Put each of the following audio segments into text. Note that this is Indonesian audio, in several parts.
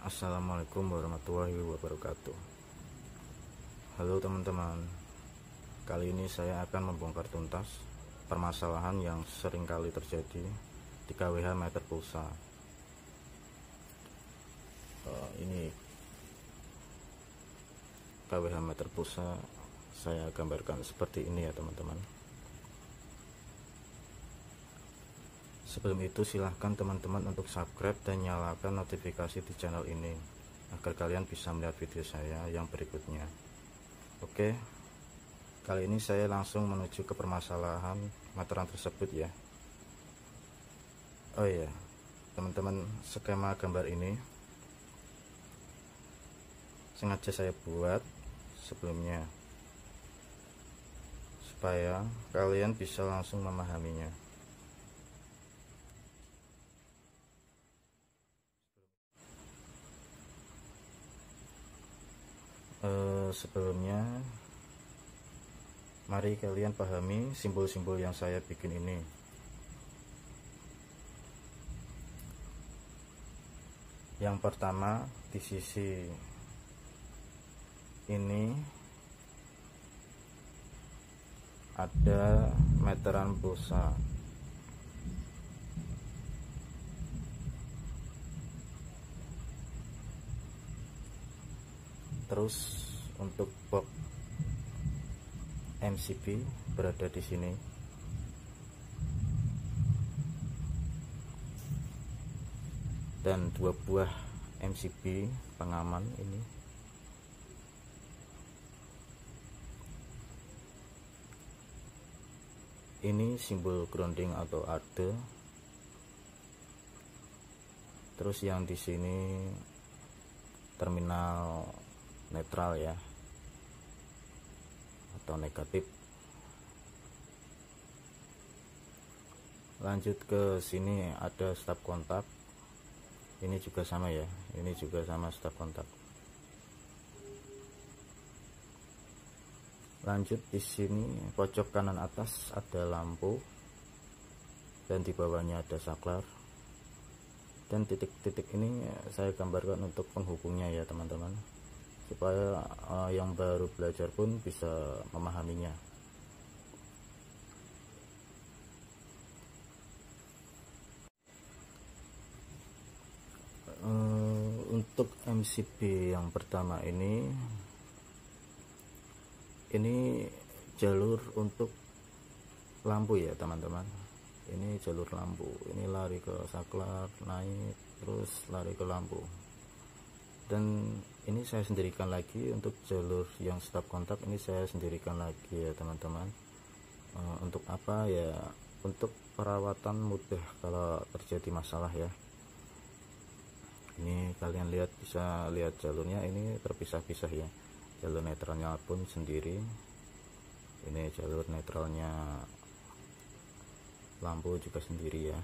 Assalamualaikum warahmatullahi wabarakatuh. Halo teman-teman, kali ini saya akan membongkar tuntas permasalahan yang sering kali terjadi di KWH meter pulsa. Ini KWH meter pulsa saya gambarkan seperti ini ya teman-teman. Sebelum itu silahkan teman-teman untuk subscribe dan nyalakan notifikasi di channel ini agar kalian bisa melihat video saya yang berikutnya. Oke, kali ini saya langsung menuju ke permasalahan meteran tersebut ya. Oh iya teman-teman, skema gambar ini sengaja saya buat sebelumnya supaya kalian bisa langsung memahaminya. Sebelumnya mari kalian pahami simbol-simbol yang saya bikin ini. Yang pertama, di sisi ini ada meteran pulsa. Terus untuk box MCB berada di sini. Dan dua buah MCB pengaman ini. Ini simbol grounding atau arde. Terus yang di sini terminal netral ya, atau negatif. Lanjut ke sini ada stop kontak. Ini juga sama ya, ini juga sama stop kontak. Lanjut di sini pojok kanan atas ada lampu dan di bawahnya ada saklar. Dan titik-titik ini saya gambarkan untuk penghubungnya ya teman-teman, supaya yang baru belajar pun bisa memahaminya. Untuk MCB yang pertama ini jalur untuk lampu ya teman-teman. Ini jalur lampu, ini lari ke saklar, naik terus lari ke lampu. Dan ini saya sendirikan lagi untuk jalur yang stop kontak, ini saya sendirikan lagi ya teman-teman. Untuk apa ya? Untuk perawatan mudah kalau terjadi masalah ya. Ini kalian lihat, bisa lihat jalurnya ini terpisah-pisah ya. Jalur netralnya pun sendiri. Ini jalur netralnya lampu juga sendiri ya.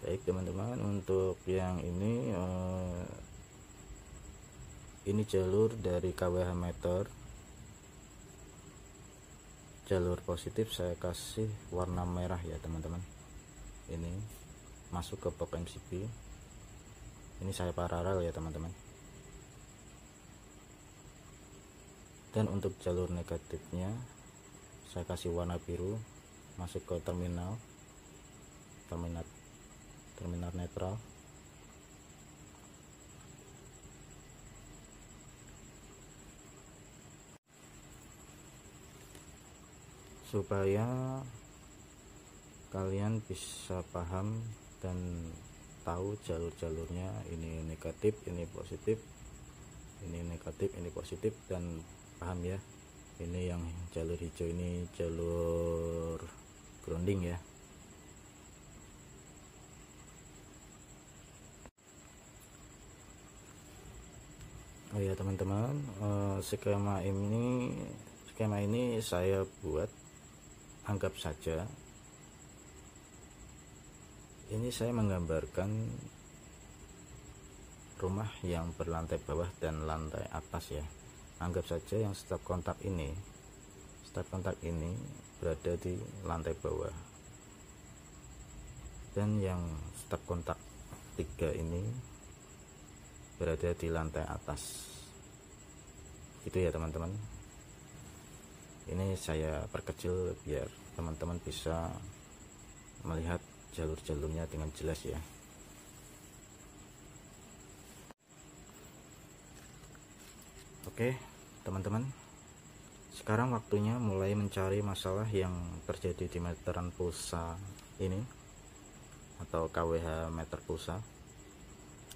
Baik teman-teman, untuk yang ini jalur dari KWH meter. Jalur positif saya kasih warna merah ya teman-teman. Ini masuk ke box MCB. Ini saya paralel ya teman-teman. Dan untuk jalur negatifnya saya kasih warna biru, masuk ke terminal netral. Supaya kalian bisa paham dan tahu jalur-jalurnya, ini negatif, ini positif, ini negatif, ini positif, dan paham ya. Ini yang jalur hijau ini jalur grounding ya. Oh ya teman-teman, skema ini saya buat, anggap saja ini saya menggambarkan rumah yang berlantai bawah dan lantai atas ya. Anggap saja yang stop kontak step kontak ini berada di lantai bawah, dan yang step kontak 3 ini berada di lantai atas. Gitu ya teman-teman. Ini saya perkecil biar teman-teman bisa melihat jalur-jalurnya dengan jelas ya. Oke teman-teman, sekarang waktunya mulai mencari masalah yang terjadi di meteran pulsa ini, atau KWH meter pulsa,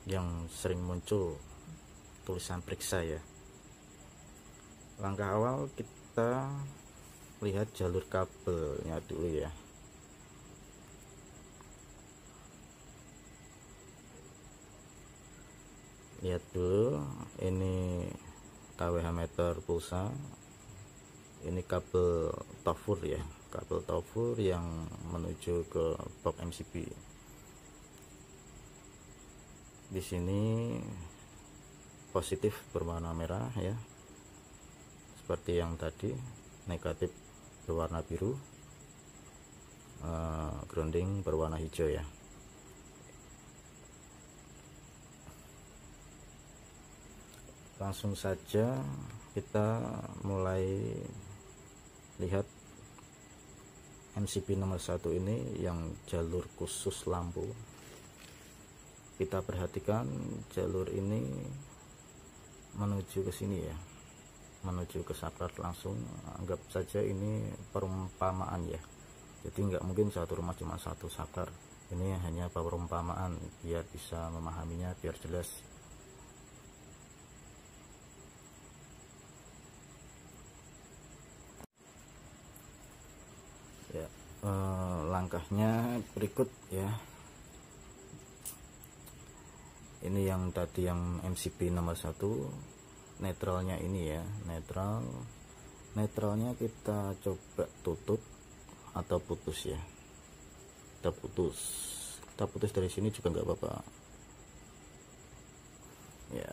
yang sering muncul tulisan periksa ya. Langkah awal kita lihat jalur kabelnya dulu ya. Lihat dulu, ini KWH meter pulsa, ini kabel tofur ya, kabel tofur yang menuju ke box MCB. Di sini positif berwarna merah ya, seperti yang tadi. Negatif berwarna biru, grounding berwarna hijau ya. Langsung saja kita mulai lihat MCB nomor 1 ini yang jalur khusus lampu. Kita perhatikan jalur ini menuju ke sini ya, menuju ke saklar langsung. Anggap saja ini perumpamaan ya, jadi nggak mungkin satu rumah cuma satu saklar. Ini hanya perumpamaan biar bisa memahaminya, biar jelas. Ya, langkahnya berikut ya. Ini yang tadi yang MCB nomor 1, netralnya ini ya, netralnya kita coba tutup atau putus ya. Kita putus dari sini juga nggak apa-apa ya.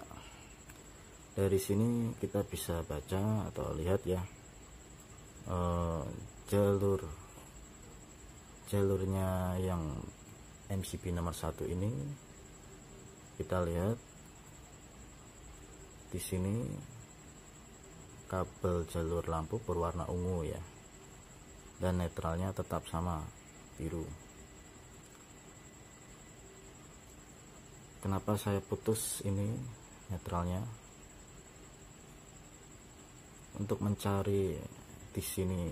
Dari sini kita bisa baca atau lihat ya, jalurnya yang MCB nomor 1 ini. Kita lihat di sini kabel jalur lampu berwarna ungu ya, dan netralnya tetap sama, biru. Kenapa saya putus ini netralnya? Untuk mencari di sini,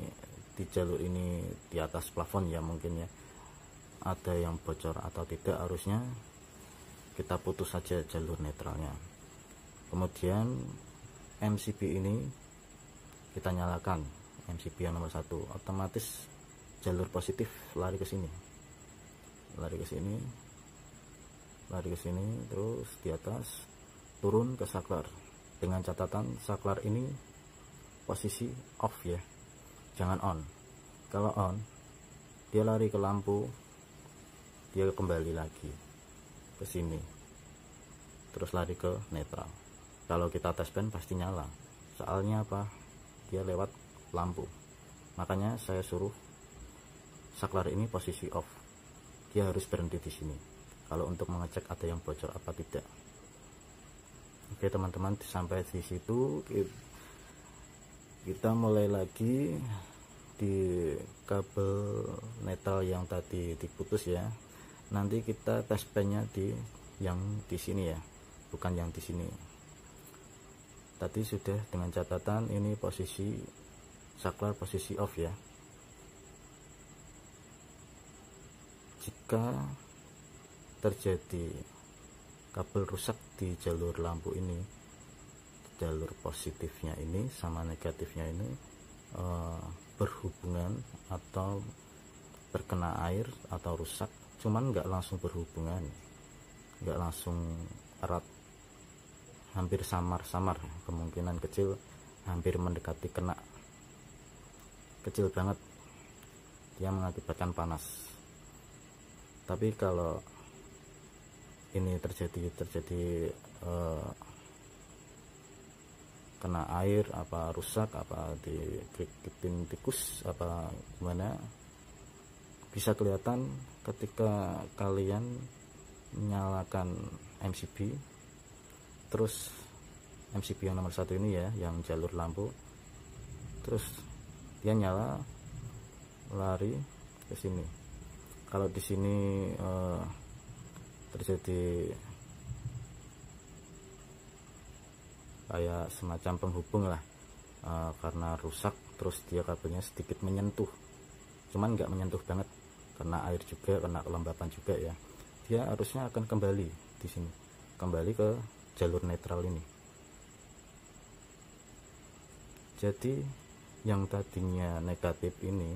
di jalur ini, di atas plafon ya mungkin ya, ada yang bocor atau tidak. Harusnya kita putus saja jalur netralnya. Kemudian MCB ini kita nyalakan, MCB yang nomor 1. Otomatis jalur positif lari ke sini, lari ke sini, terus di atas turun ke saklar. Dengan catatan saklar ini posisi off ya, jangan on. Kalau on, dia lari ke lampu, dia kembali lagi ke sini, terus lari ke netral. Kalau kita tes pen pasti nyala, soalnya apa? Dia lewat lampu. Makanya saya suruh saklar ini posisi off, dia harus berhenti di sini kalau untuk mengecek ada yang bocor apa tidak. Oke teman-teman, sampai di situ kita mulai lagi di kabel netral yang tadi diputus ya. Nanti kita tes pennya di yang di sini ya, bukan yang di sini. Tadi sudah dengan catatan ini posisi saklar posisi off ya. Jika terjadi kabel rusak di jalur lampu ini, jalur positifnya ini sama negatifnya ini berhubungan atau terkena air atau rusak, cuman nggak langsung berhubungan, nggak langsung erat, hampir samar-samar, kemungkinan kecil hampir mendekati kena, kecil banget, dia mengakibatkan panas. Tapi kalau ini terjadi kena air apa rusak apa digigitin tikus apa gimana, bisa kelihatan ketika kalian menyalakan MCB. Terus MCB yang nomor 1 ini ya, yang jalur lampu, terus dia nyala lari ke sini. Kalau di sini terjadi kayak semacam penghubung lah, karena rusak, terus dia kabelnya sedikit menyentuh, cuman nggak menyentuh banget karena air juga, kena kelembapan juga ya, dia harusnya akan kembali di sini, kembali ke jalur netral ini. Jadi yang tadinya negatif ini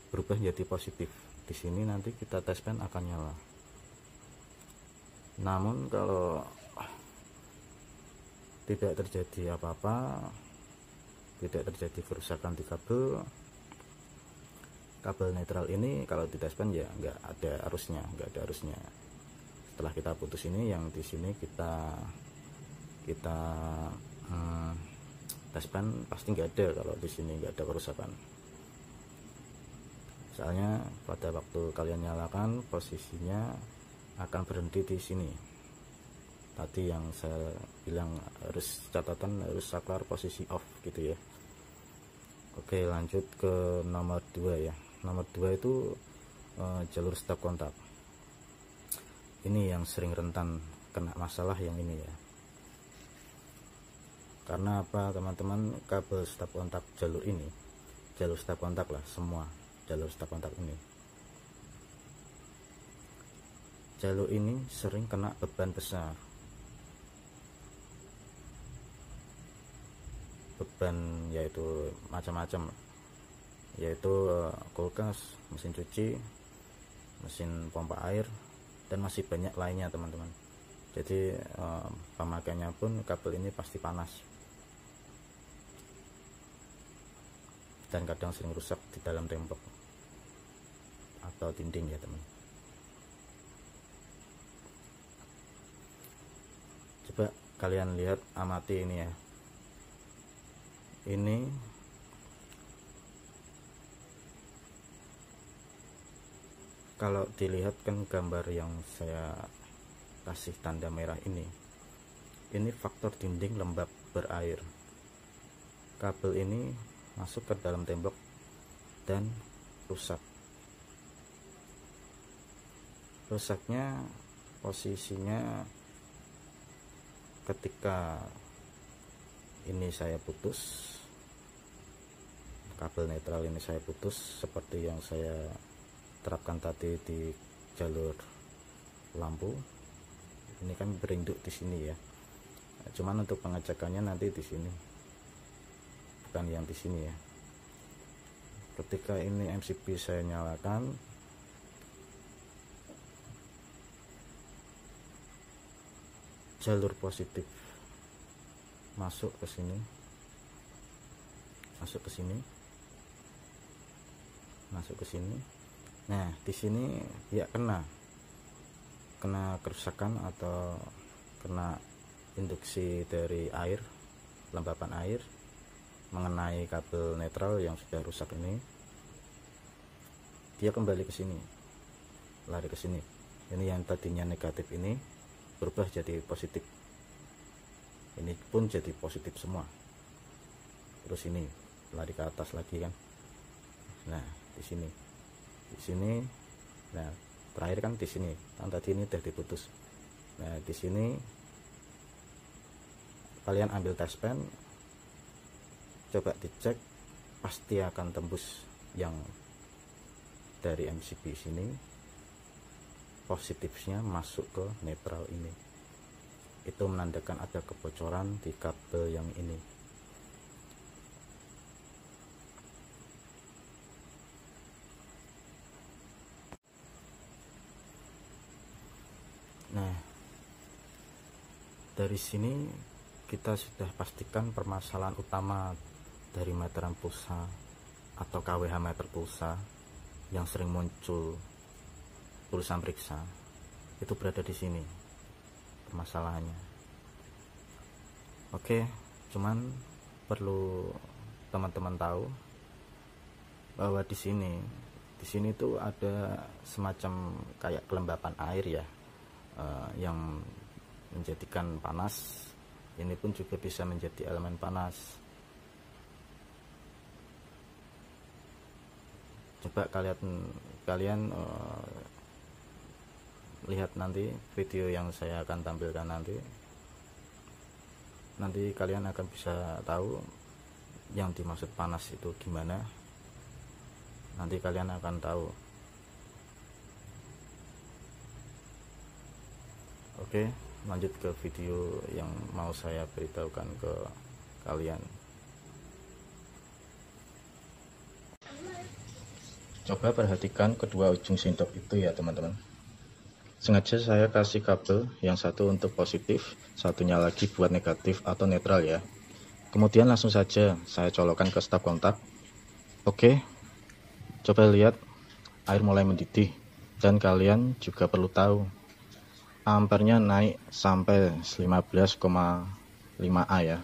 berubah jadi positif. Di sini nanti kita tes pen akan nyala. Namun kalau tidak terjadi apa-apa, tidak terjadi kerusakan di kabel netral ini, kalau di tes pen ya nggak ada arusnya. Setelah kita putus ini, yang di sini kita tes pen pasti nggak ada kalau di sini nggak ada kerusakan. Soalnya pada waktu kalian nyalakan, posisinya akan berhenti di sini. Tadi yang saya bilang harus catatan, harus saklar posisi off gitu ya. Oke, lanjut ke nomor 2 ya. Nomor 2 itu jalur stop kontak. Ini yang sering rentan kena masalah yang ini ya. Karena apa teman-teman, kabel stop kontak jalur ini, jalur stop kontak lah, semua jalur stop kontak ini, jalur ini sering kena beban besar, beban yaitu macam-macam, yaitu kulkas, mesin cuci, mesin pompa air, dan masih banyak lainnya teman-teman. Jadi pemakaiannya pun kabel ini pasti panas dan kadang sering rusak di dalam tembok atau dinding ya teman. Coba kalian lihat, amati ini ya. Ini kalau dilihat kan gambar yang saya kasih tanda merah ini faktor dinding lembab berair. Kabel ini masuk ke dalam tembok dan rusak. Rusaknya posisinya ketika ini saya putus, kabel netral ini saya putus seperti yang saya terapkan tadi di jalur lampu. Ini kan berinduk di sini ya. Cuman untuk pengecekannya nanti di sini, bukan yang di sini ya. Ketika ini MCB saya nyalakan, jalur positif masuk ke sini, masuk ke sini, masuk ke sini. Nah, di sini ya kena kerusakan atau kena induksi dari air, lembapan air mengenai kabel netral yang sudah rusak ini. Dia kembali ke sini, lari ke sini. Ini yang tadinya negatif ini berubah jadi positif. Ini pun jadi positif semua. Terus ini lari ke atas lagi kan. Nah, di sini. Nah, terakhir kan di sini. Kan tadi ini udah diputus. Nah, di sini kalian ambil tes pen, coba dicek, pasti akan tembus yang dari MCB sini, positifnya masuk ke netral ini. Itu menandakan ada kebocoran di kabel yang ini. Nah, dari sini kita sudah pastikan permasalahan utama dari meteran pulsa atau KWH meter pulsa yang sering muncul tulisan periksa, itu berada di sini permasalahannya. Oke, cuman perlu teman-teman tahu bahwa di sini tuh ada semacam kayak kelembapan air ya, yang menjadikan panas. Ini pun juga bisa menjadi elemen panas. Coba kalian lihat nanti video yang saya akan tampilkan nanti kalian akan bisa tahu yang dimaksud panas itu gimana. Nanti kalian akan tahu. Oke, lanjut ke video yang mau saya beritahukan ke kalian. Coba perhatikan kedua ujung sendok itu ya teman-teman. Sengaja saya kasih kabel yang satu untuk positif, satunya lagi buat negatif atau netral ya. Kemudian langsung saja saya colokkan ke stop kontak. Oke, coba lihat air mulai mendidih, dan kalian juga perlu tahu ampernya naik sampai 15,5A ya.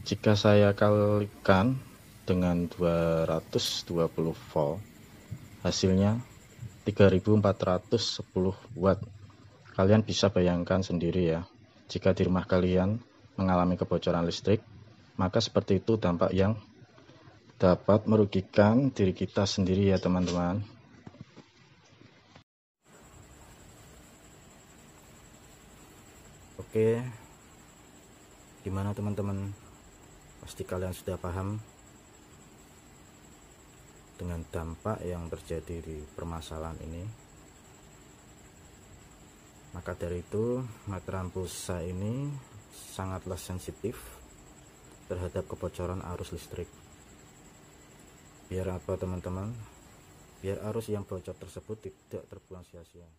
Jika saya kalikan dengan 220 volt, hasilnya 3410 watt. Kalian bisa bayangkan sendiri ya, jika di rumah kalian mengalami kebocoran listrik, maka seperti itu dampak yang dapat merugikan diri kita sendiri ya teman-teman. Oke, gimana teman-teman? Pasti kalian sudah paham dengan dampak yang terjadi di permasalahan ini. Maka dari itu, meteran pulsa ini sangatlah sensitif terhadap kebocoran arus listrik. Biar apa teman-teman? Biar arus yang bocor tersebut tidak terbuang sia-sia.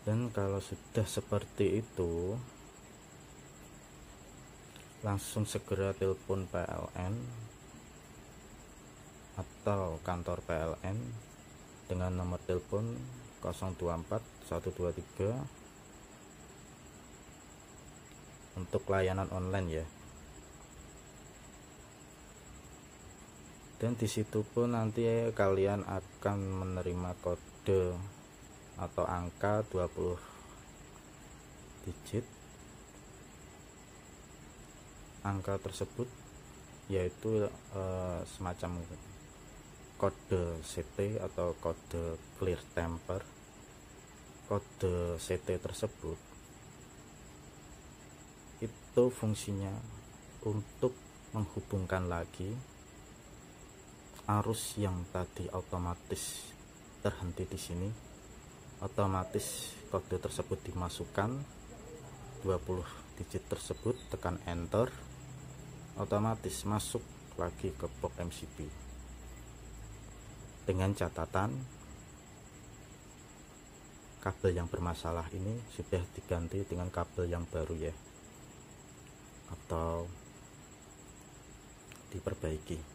Dan kalau sudah seperti itu, langsung segera telepon PLN atau kantor PLN dengan nomor telepon 024 123 untuk layanan online ya. Dan disitu pun nanti kalian akan menerima kode atau angka 20 digit. Angka tersebut yaitu semacam kode CT atau kode clear temper. Kode CT tersebut itu fungsinya untuk menghubungkan lagi arus yang tadi otomatis terhenti di sini. Otomatis kode tersebut dimasukkan, 20 digit tersebut tekan enter, otomatis masuk lagi ke box MCB. Dengan catatan kabel yang bermasalah ini sudah diganti dengan kabel yang baru ya, atau diperbaiki.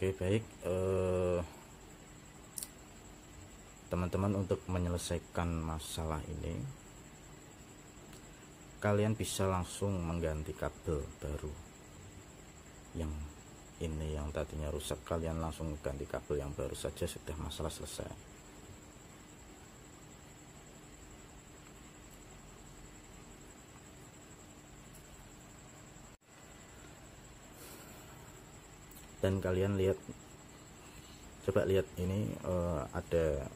Oke, baik teman-teman, untuk menyelesaikan masalah ini kalian bisa langsung mengganti kabel baru. Yang ini yang tadinya rusak, kalian langsung ganti kabel yang baru saja, sudah masalah selesai. Dan kalian lihat, coba lihat ini, ada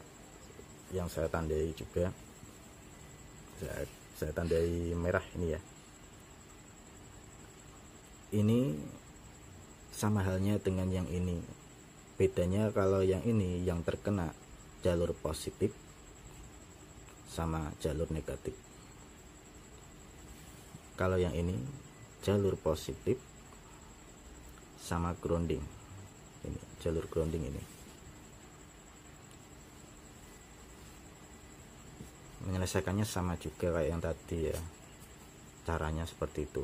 yang saya tandai juga, saya tandai merah ini ya. Ini sama halnya dengan yang ini. Bedanya kalau yang ini yang terkena jalur positif sama jalur negatif. Kalau yang ini jalur positif sama grounding. Ini jalur grounding ini. Menyelesaikannya sama juga kayak yang tadi ya. caranya seperti itu.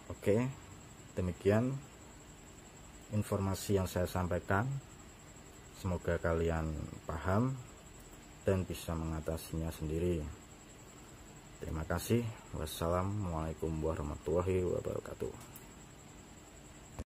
Oke, demikian informasi yang saya sampaikan. Semoga kalian paham dan bisa mengatasinya sendiri. Terima kasih. Wassalamualaikum warahmatullahi wabarakatuh.